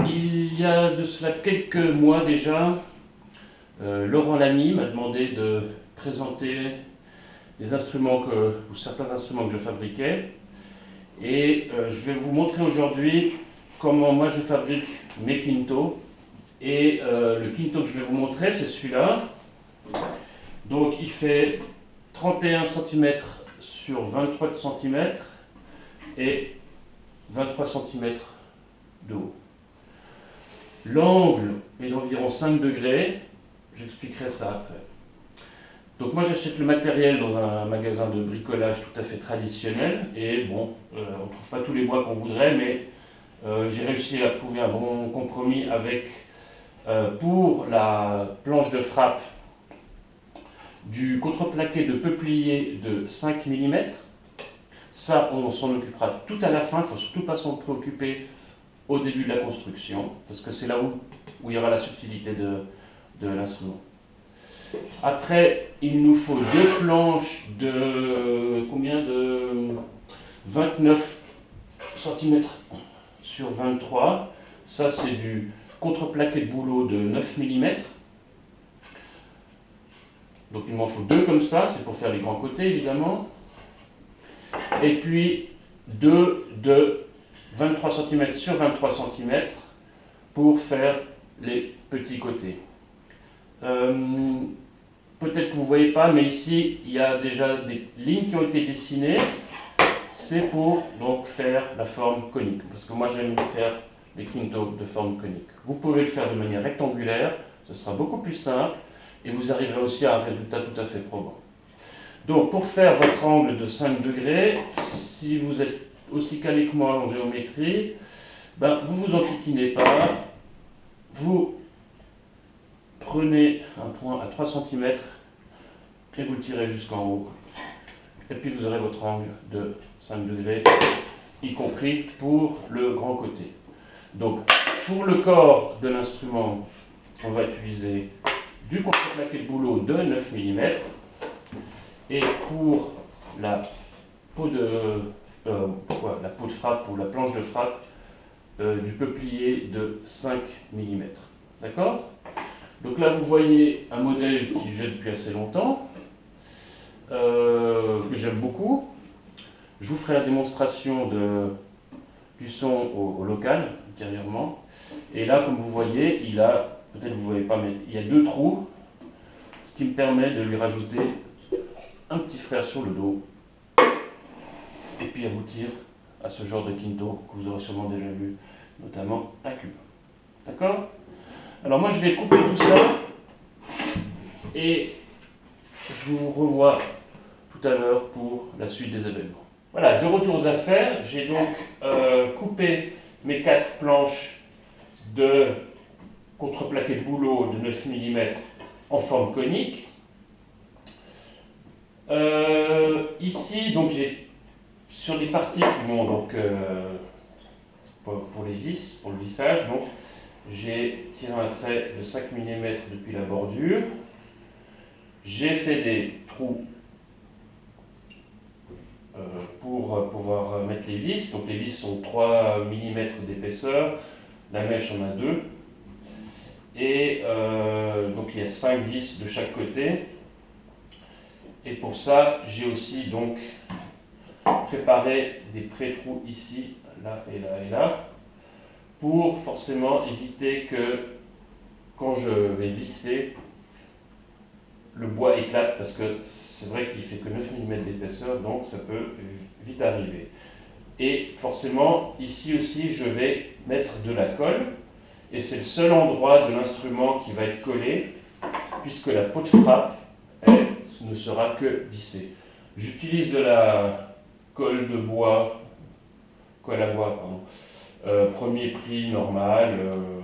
Il y a de cela quelques mois déjà, Laurent Lamy m'a demandé de présenter les instruments ou certains instruments que je fabriquais. Et je vais vous montrer aujourd'hui comment moi je fabrique mes quintaux. Et le quinto que je vais vous montrer, c'est celui-là. Donc il fait 31 cm sur 23 cm et 23 cm de haut. L'angle est d'environ 5 degrés, j'expliquerai ça après. Donc moi j'achète le matériel dans un magasin de bricolage tout à fait traditionnel, et bon, on ne trouve pas tous les bois qu'on voudrait, mais j'ai réussi à trouver un bon compromis avec, pour la planche de frappe, du contreplaqué de peuplier de 5 mm. Ça, on s'en occupera tout à la fin, il ne faut surtout pas s'en préoccuper au début de la construction, parce que c'est là où il y aura la subtilité de l'instrument. Après, il nous faut deux planches de combien de 29 cm sur 23. Ça, c'est du contreplaqué de bouleau de 9 mm. Donc il m'en faut deux comme ça, c'est pour faire les grands côtés évidemment. Et puis deux de 23 cm sur 23 cm pour faire les petits côtés. Peut-être que vous ne voyez pas, mais ici il y a déjà des lignes qui ont été dessinées. C'est pour donc faire la forme conique, parce que moi j'aime faire les quintos de forme conique. Vous pouvez le faire de manière rectangulaire, ce sera beaucoup plus simple, et vous arriverez aussi à un résultat tout à fait probant. Donc pour faire votre angle de 5 degrés, si vous êtes aussi calé que moi en géométrie, vous vous enquiquinez pas, vous prenez un point à 3 cm et vous le tirez jusqu'en haut, et puis vous aurez votre angle de 5 degrés, y compris pour le grand côté. Donc pour le corps de l'instrument, on va utiliser du contreplaqué de bouleau de 9 mm, et pour la peau de frappe ou la planche de frappe, du peuplier de 5 mm. D'accord? Donc là vous voyez un modèle qui j'ai depuis assez longtemps, que j'aime beaucoup. Je vous ferai la démonstration du son au local, ultérieurement. Et là, comme vous voyez, il a, peut-être vous ne voyez pas, mais il y a deux trous, ce qui me permet de lui rajouter un petit frère sur le dos, et puis aboutir à ce genre de quinto que vous aurez sûrement déjà vu, notamment à Cuba. D'accord? Alors moi je vais couper tout ça, et je vous revois tout à l'heure pour la suite des événements. Voilà, de retour aux affaires, j'ai donc coupé mes 4 planches de contreplaqué de bouleau de 9 mm en forme conique. Ici, donc j'ai sur les parties qui vont donc pour les vis, pour le vissage, donc j'ai tiré un trait de 5 mm depuis la bordure. J'ai fait des trous pour pouvoir mettre les vis. Donc les vis sont 3 mm d'épaisseur, la mèche en a 2. Et donc il y a 5 vis de chaque côté. Et pour ça, j'ai aussi donc préparé des pré-trous ici, là et là et là, pour forcément éviter que quand je vais visser, le bois éclate, parce que c'est vrai qu'il fait que 9 mm d'épaisseur, donc ça peut vite arriver. Et forcément, ici aussi, je vais mettre de la colle, et c'est le seul endroit de l'instrument qui va être collé, puisque la peau de frappe, elle, ne sera que vissée. J'utilise de la colle de bois, colle à bois, pardon, premier prix normal,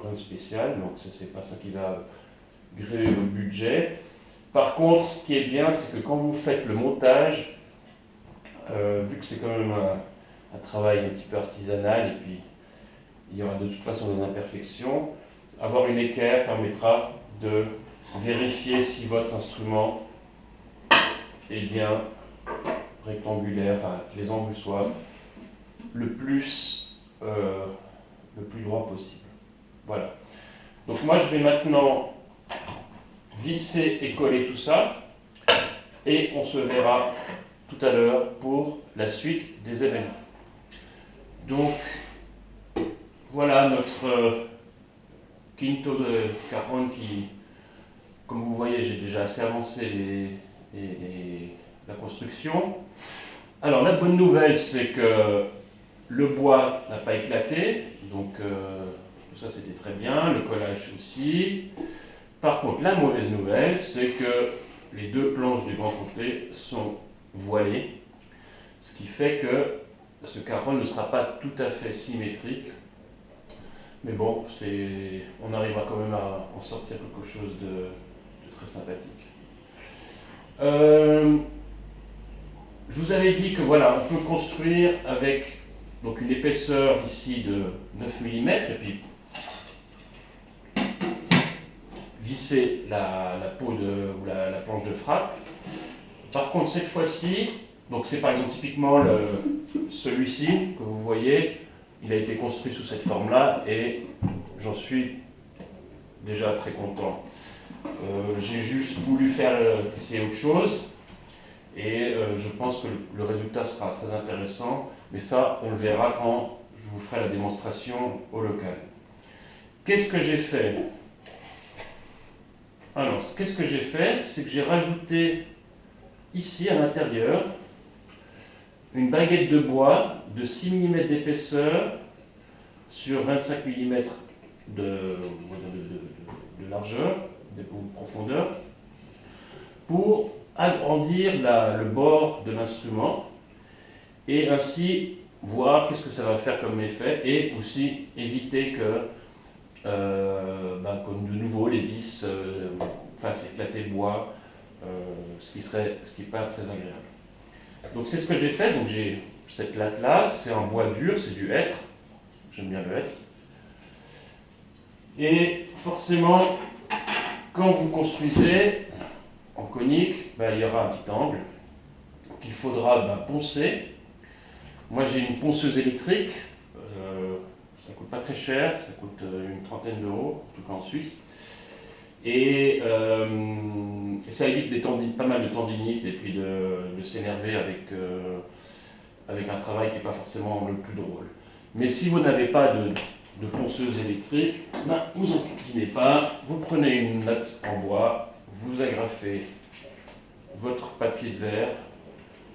rien de spécial, donc c'est pas ça qui va gréver votre budget. Par contre, ce qui est bien, c'est que quand vous faites le montage, vu que c'est quand même un travail un petit peu artisanal, et puis il y aura de toute façon des imperfections, avoir une équerre permettra de vérifier si votre instrument est bien rectangulaire, enfin que les angles soient le plus droit possible. Voilà. Donc moi je vais maintenant visser et coller tout ça et on se verra tout à l'heure pour la suite des événements. Donc voilà notre quinto de Cajon qui, comme vous voyez, j'ai déjà assez avancé la construction. Alors la bonne nouvelle, c'est que le bois n'a pas éclaté, donc tout ça c'était très bien, le collage aussi. Par contre, la mauvaise nouvelle, c'est que les deux planches du grand côté sont voilées, ce qui fait que ce caron ne sera pas tout à fait symétrique. Mais bon, on arrivera quand même à en sortir quelque chose de très sympathique. Je vous avais dit que voilà, on peut construire avec donc une épaisseur ici de 9 mm et puis visser la peau ou la planche de frappe. Par contre, cette fois-ci, donc c'est par exemple typiquement celui-ci que vous voyez, il a été construit sous cette forme-là et j'en suis déjà très content. J'ai juste voulu essayer autre chose et je pense que le résultat sera très intéressant, mais ça on le verra quand je vous ferai la démonstration au local. Qu'est-ce que j'ai fait? Alors, qu'est-ce que j'ai fait? C'est que j'ai rajouté ici à l'intérieur une baguette de bois de 6 mm d'épaisseur sur 25 mm de largeur, de profondeur, pour agrandir le bord de l'instrument et ainsi voir qu'est-ce que ça va faire comme effet et aussi éviter que comme de nouveau les vis fassent éclater le bois, ce qui n'est pas très agréable. Donc c'est ce que j'ai fait. Donc j'ai cette latte là, c'est un bois dur, c'est du hêtre, j'aime bien le hêtre. Et forcément, quand vous construisez en conique, il y aura un petit angle qu'il faudra poncer. Moi j'ai une ponceuse électrique, ça ne coûte pas très cher, ça coûte une trentaine d'euros, en tout cas en Suisse. Et ça évite pas mal de tendinite et puis de s'énerver avec un travail qui n'est pas forcément le plus drôle. Mais si vous n'avez pas de ponceuse électrique, vous n'enquiquinez pas, vous prenez une latte en bois, vous agrafez votre papier de verre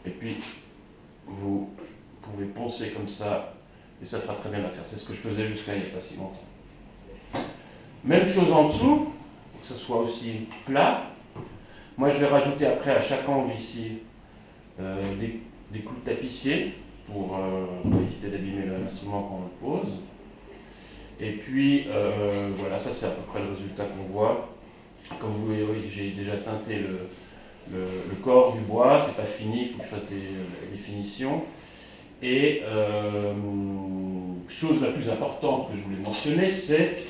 et puis vous pouvez poncer comme ça et ça fera très bien l'affaire. C'est ce que je faisais jusqu'à il n'y a pas si longtemps. Même chose en dessous, pour que ce soit aussi plat. Moi je vais rajouter après à chaque angle ici des clous de tapissier pour éviter d'abîmer l'instrument quand on le pose. Et puis voilà, ça c'est à peu près le résultat qu'on voit. Comme vous voyez, j'ai déjà teinté le corps du bois, c'est pas fini, il faut que je fasse des finitions. Et chose la plus importante que je voulais mentionner, c'est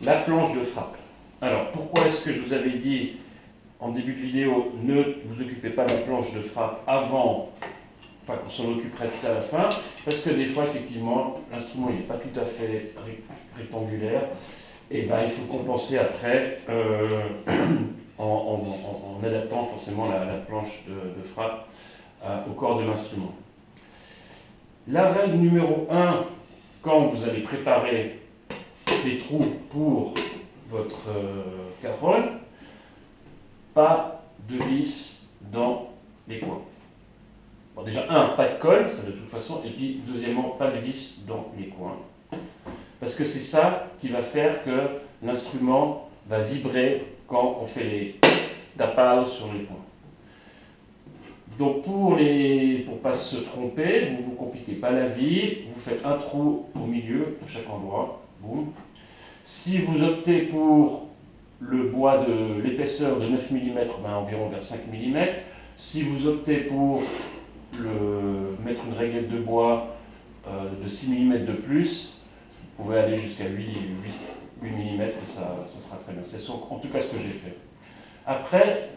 la planche de frappe. Alors pourquoi est-ce que je vous avais dit en début de vidéo, ne vous occupez pas de la planche de frappe avant, enfin qu'on s'en occuperait tout à la fin, parce que des fois effectivement l'instrument n'est pas tout à fait rectangulaire, et il faut compenser après en adaptant forcément la planche de frappe au corps de l'instrument. La règle numéro 1, quand vous allez préparer des trous pour votre casserole, pas de vis dans les coins. Bon, déjà, pas de colle, ça de toute façon, et puis deuxièmement, pas de vis dans les coins. Parce que c'est ça qui va faire que l'instrument va vibrer quand on fait les tapados sur les points. Donc pour ne pas se tromper, vous ne vous compliquez pas la vie, vous faites un trou au milieu de chaque endroit, boum. Si vous optez pour le bois de l'épaisseur de 9 mm, environ vers 5 mm, si vous optez pour mettre une réglette de bois de 6 mm de plus, vous pouvez aller jusqu'à 8 mm et ça sera très bien. C'est en tout cas ce que j'ai fait. Après,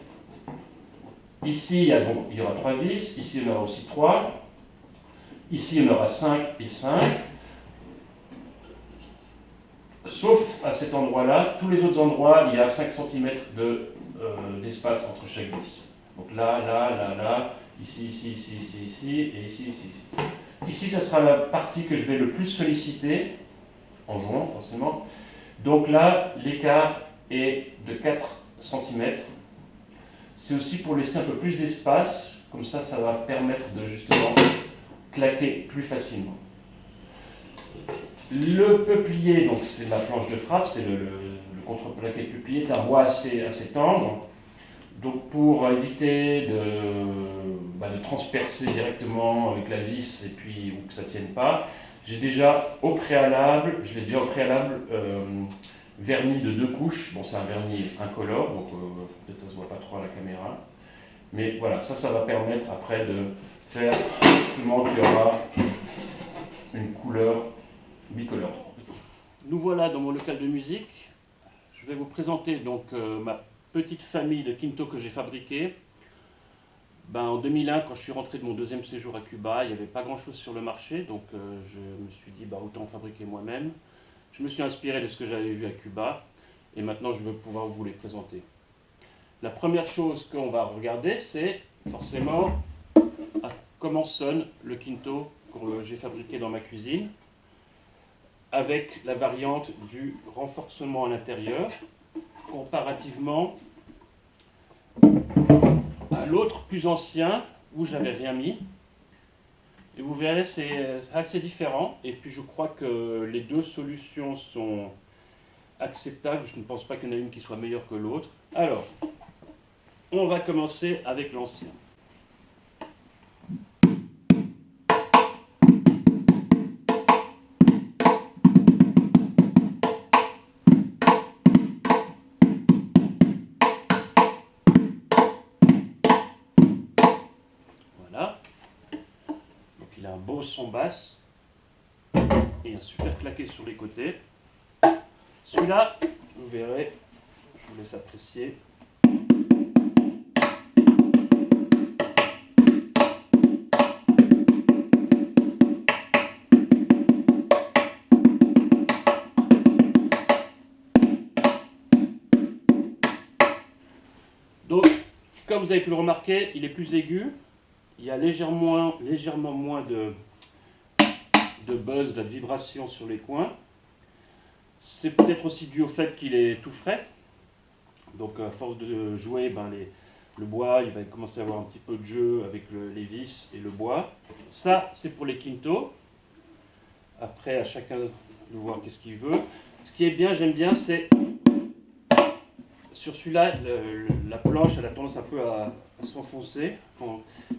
ici, il y aura 3 vis, ici il y en aura aussi 3, ici il y en aura 5 et 5. Sauf à cet endroit-là, tous les autres endroits, il y a 5 cm d'espace entre chaque vis. Donc là, là, là, là, ici, ici, ici, ici, ici, et ici, ici, ici. Ici, ça sera la partie que je vais le plus solliciter, en jouant forcément. Donc là, l'écart est de 4 cm. C'est aussi pour laisser un peu plus d'espace, comme ça va permettre de justement claquer plus facilement. Le peuplier, donc c'est ma planche de frappe, c'est le contreplaqué de peuplier, est un bois assez tendre. Donc pour éviter de transpercer directement avec la vis et puis ou que ça ne tienne pas, j'ai déjà au préalable, verni de 2 couches. Bon, c'est un vernis incolore, donc peut-être ça ne se voit pas trop à la caméra. Mais voilà, ça va permettre après de faire un instrument qui aura une couleur bicolore. Nous voilà dans mon local de musique. Je vais vous présenter donc ma petite famille de quinto que j'ai fabriqué. En 2001, quand je suis rentré de mon deuxième séjour à Cuba, il n'y avait pas grand chose sur le marché, donc je me suis dit autant fabriquer moi-même. Je me suis inspiré de ce que j'avais vu à Cuba et maintenant je veux pouvoir vous les présenter. La première chose qu'on va regarder, c'est forcément comment sonne le quinto que j'ai fabriqué dans ma cuisine, avec la variante du renforcement à l'intérieur, comparativement à l'autre plus ancien où j'avais rien mis. Et vous verrez, c'est assez différent. Et puis je crois que les deux solutions sont acceptables. Je ne pense pas qu'il y en a une qui soit meilleure que l'autre. Alors, on va commencer avec l'ancien. Voilà. Donc il a un beau son basse et un super claqué sur les côtés. Celui-là, vous verrez, je vous laisse apprécier. Donc, comme vous avez pu le remarquer, il est plus aigu. Il y a légèrement moins de buzz, de vibration sur les coins. C'est peut-être aussi dû au fait qu'il est tout frais. Donc à force de jouer, le bois, il va commencer à avoir un petit peu de jeu avec les vis et le bois. Ça, c'est pour les quintos. Après, à chacun de voir qu'est-ce qu'il veut. Ce qui est bien, j'aime bien, c'est sur celui-là, la planche, elle a tendance un peu à s'enfoncer.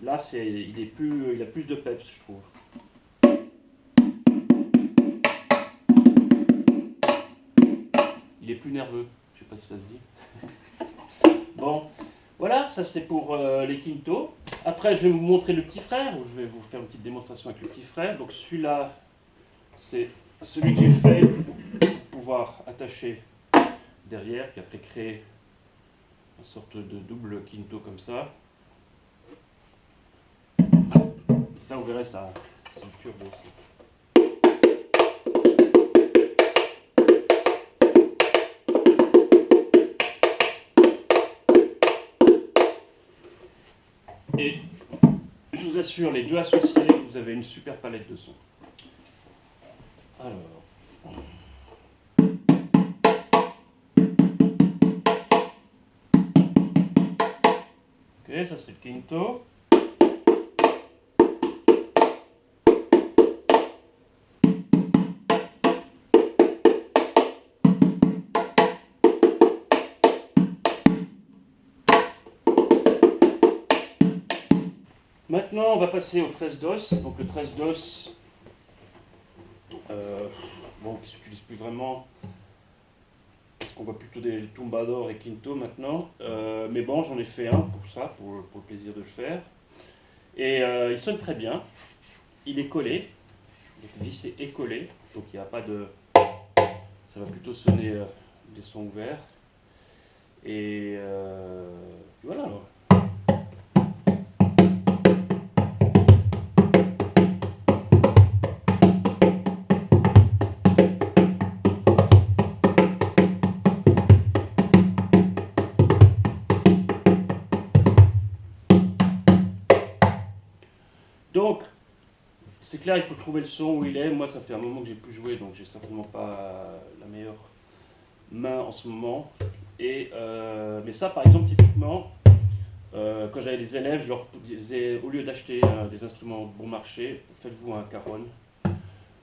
Là, il a plus de peps, je trouve. Il est plus nerveux. Je sais pas si ça se dit. Bon, voilà, ça c'est pour les quintos. Après, je vais vous montrer le petit frère, ou je vais vous faire une petite démonstration avec le petit frère. Donc celui-là, c'est celui que j'ai fait pour pouvoir attacher derrière, puis après créer une sorte de double quinto comme ça. Et ça, vous verrez, ça c'est un turbo aussi. Et je vous assure, les deux associés, vous avez une super palette de sons. Alors. Ok, ça c'est le quinto. Maintenant, on va passer au 13 dos. Donc le 13 dos, qui s'utilise plus vraiment, parce qu'on voit plutôt des tumbador et quinto maintenant. Mais bon, j'en ai fait un pour ça, pour le plaisir de le faire. Et il sonne très bien. Il est collé, le vissé est collé, donc il n'y a pas de... Ça va plutôt sonner des sons ouverts. Et voilà. Alors. trouver le son où il est. Moi, ça fait un moment que j'ai plus joué, donc j'ai certainement pas la meilleure main en ce moment. Mais ça, par exemple, typiquement, quand j'avais des élèves, je leur disais, au lieu d'acheter des instruments bon marché, faites-vous un caron.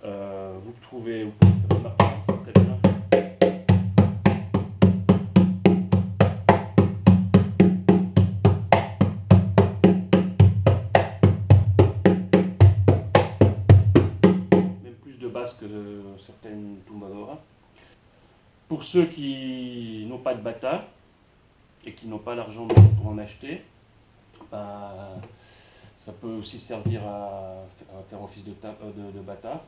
Vous pouvez faire remarquer très bien. Même plus de basse que de certaines tumbadora. Pour ceux qui n'ont pas de bata et qui n'ont pas l'argent pour en acheter, bah, ça peut aussi servir à faire office de bata.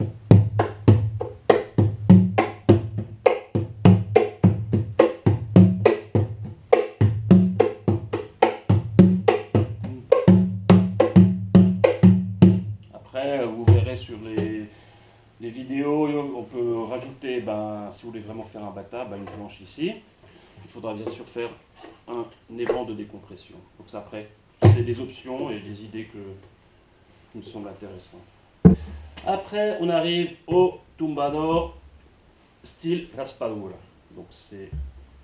Après, vous verrez sur les vidéos, on peut rajouter, si vous voulez vraiment faire un bata, une planche ici. Il faudra bien sûr faire un aimant de décompression. Donc ça, après, c'est des options et des idées qui me semblent intéressantes. Après, on arrive au tumbador style raspadura. Donc c'est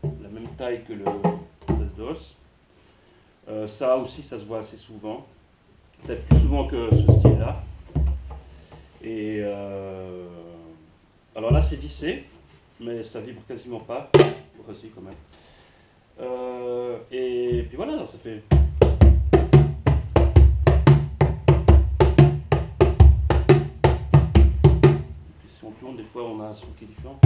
la même taille que le dos. Ça aussi, ça se voit assez souvent. Peut-être plus souvent que ce style-là. Et alors là, c'est vissé, mais ça vibre quasiment pas. Voici quand même. Et puis voilà, ça fait. Et si on tourne, des fois, on a un son qui est différent.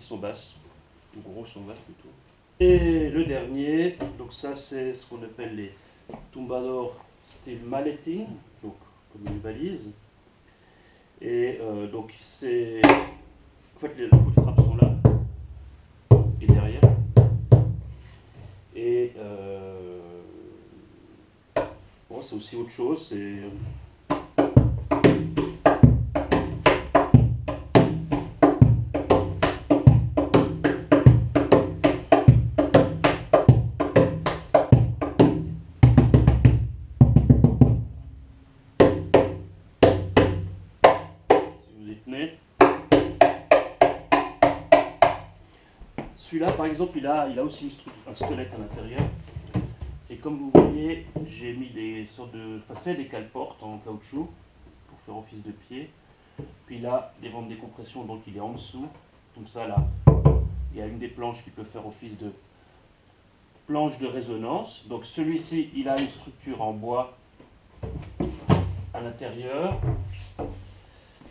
Son basse, ou gros son basse plutôt. Et le dernier, donc ça c'est ce qu'on appelle les tumbador style malleting, donc comme une valise. Et donc c'est. En fait, les coups de frappe sont là et derrière. Et bon, c'est aussi autre chose, c'est. Celui-là, par exemple, il a aussi un squelette à l'intérieur. Et comme vous voyez, j'ai mis des sortes de facettes, des cale-portes en caoutchouc pour faire office de pied. Puis là, des ventes de décompression, donc il est en dessous. Comme ça, là, il y a une des planches qui peut faire office de planche de résonance. Donc celui-ci, il a une structure en bois à l'intérieur.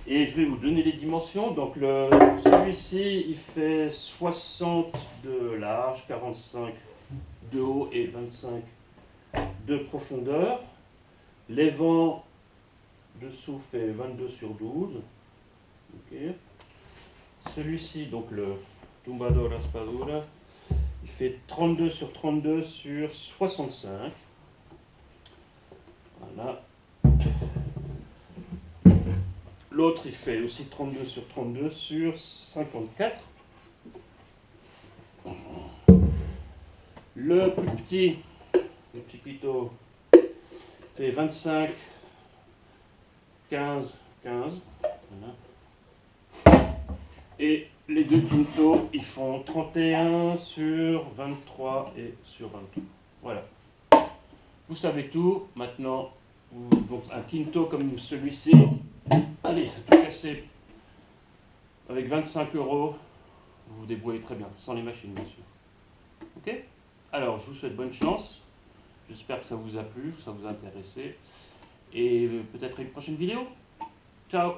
Et je vais vous donner les dimensions. Donc celui-ci, il fait 60 de large, 45 de haut et 25 de profondeur. Les vents dessous fait 22 sur 12. Okay. Celui-ci, donc le tumbador raspadura, il fait 32 sur 32 sur 65. Voilà. L'autre, il fait aussi 32 sur 32 sur 54. Le plus petit, le chiquito, fait 25, 15, 15. Voilà. Et les deux quintos, ils font 31 sur 23 et sur 23. Voilà. Vous savez tout. Maintenant, donc un quinto comme celui-ci, allez, tout casser avec 25 €, vous vous débrouillez très bien, sans les machines bien sûr. Ok? Alors, je vous souhaite bonne chance. J'espère que ça vous a plu, que ça vous a intéressé. Et peut-être à une prochaine vidéo. Ciao!